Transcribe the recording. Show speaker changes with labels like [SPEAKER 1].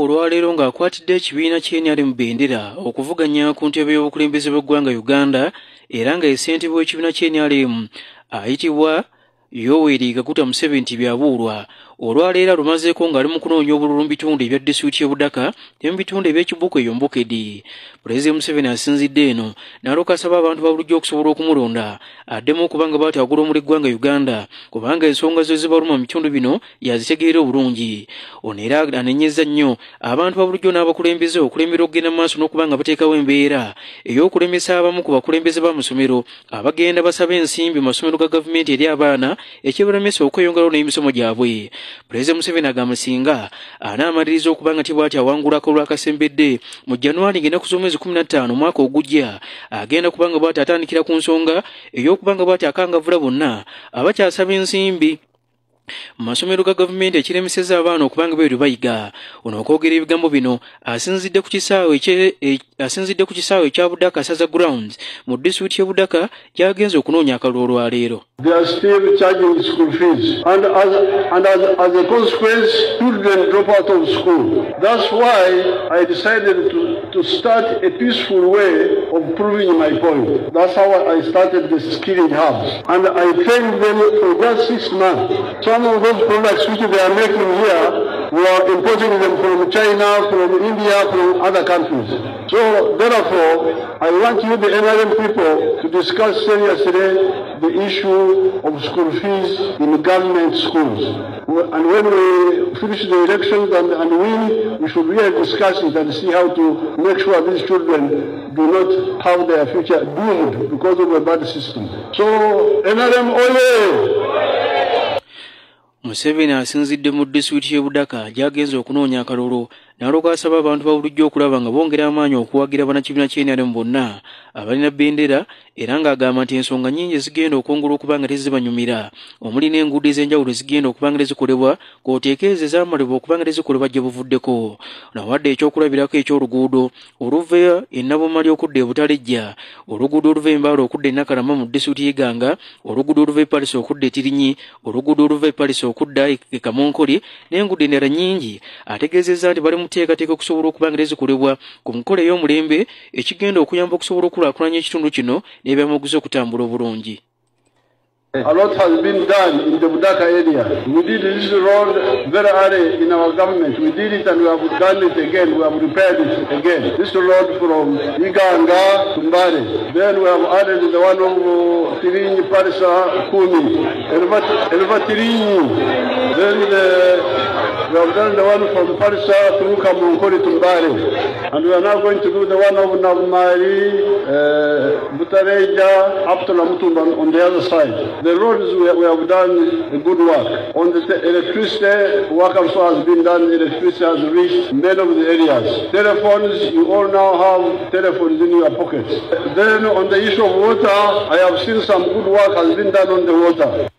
[SPEAKER 1] Olwaleero ng'akwatidde ekibiina ky'NRM Bendera okuvuganya ku ntebe y'obukulembeze bw'eggwanga Uganda era nga ssentebe w'ekibiina ky'NRM ayitibwa Yoweri Kaguta Museveni byabuulwa olwaleero lumazeeko ng'ali mu kunoonya obululu mu bitundu ebya disitulikiti y'e Budaka ne mu bitundu eby'Ekibuko e Yombokedde. Pulezidenti Museveni asinzidde eno n'alyoka asaba abantu ba bulijjo okusobola okumulonda addemu okubanga baatagula omuli eggwanga Uganda kubanga ensonga ze zibaluma mu bitundu bino yazitegeera obulungi. Ono era anenyezza nnyo abantu ba bulijjo n'abakulembeze okulembera okugenda mu maaso n'okubanga bateekawo embeera ey'okulemesa abamu ku bakulembeze b'amasomero abagenda basaba ensimbi mu masomero ga gavumenti eri abaana ekibalemesa okweyongerawo n'emisomo gyabwe. Pulezidenti Museveni agamba singa anaamaliriza okubanga tibw'ati awangulako olwakasembedde mu Januari ng'ennaku z'omwezi 15 omwaka ogujja agenda kubanga bw'ati atandikira ku nsonga ey'okubanga bw'ati akangavula bonna abakyasaba ensimbi mu masomero ga gavumenti ekiremeseza abaana okubanga beeru bayiga. Ono okwogera ebigambo bino asinzidde ku kisaawe ekya Budaka Saza Grounds mu disitulikiti y'e Budaka gy'agenze okunoonya akalulu olwaleero.
[SPEAKER 2] They are still charging school fees and as a consequence children drop out of school. That's why I decided to start a peaceful way of proving my point. That's how I started the skilling hubs, and I trained them for just 6 months. Some of those products which they are making here, we are importing them from China, from India, from other countries. So therefore, I want you, the NRM people, to discuss seriously the issue of school fees in government schools. And when we finish the elections and win, we should really discuss it and see how to make sure these children do not have their future doomed because of a bad system. So NRM ole!
[SPEAKER 1] Museveni asinzidde mu disitulikiti y'e Budaka gy'agenze okunoonya akalulu n'alyoka asaba abantu ba bulijjo okulaba nga bongera amaanyi okuwagira bannakibiina ky'NRM bonna abalina bendera era ng'agamba nti ensonga nnyingi zigenda okwongera okuba nga tezibanyumira omuli n'enguudo ez'enjawulo zigenda okuba nga tezikolebwa kw'oteekeeza ezaamalibwa okuba nga tezikolebwa gye buvuddeko. Nawadde ekyokulabirako eky'oluguudo oluva e Nabomali okudda e Butalejja, oluguudo oluva e Mbaale okudda e Nakalama mu disitulikiti y'e Ganga, oluguudo oluva e Palisa okudda e Tirinyi, oluguudo oluva e Palisa okudda e Kamonkoli n'enguudo endala nnyingi. Ategeezezza nti bali mu teekateeka okusobola okuba nga tezikolebwa ku nkola ey'omulembe ekigenda okuyamba okusobola okulaakulanya ekitundu kino n'ebyamaguzi okutambula obulungi.
[SPEAKER 2] A lot has been done in the Budaka area. We did this road very early in our government. We did it and we have done it again. We have repaired it again. This road from Iganga to Mbare. Then we have added the one of Tirinyi, Parisa, Kumi, Elva Tirinyi. Then we have done the one from Parisa through Kamonkoli to Mbare. And we are now going to do the one of Navmari, Butareja, up to Lamutumba on the other side. The roads we have done good work. On the electricity, work also has been done. Electricity has reached many of the areas. Telephones, you all now have telephones in your pockets. Then on the issue of water, I have seen some good work has been done on the water.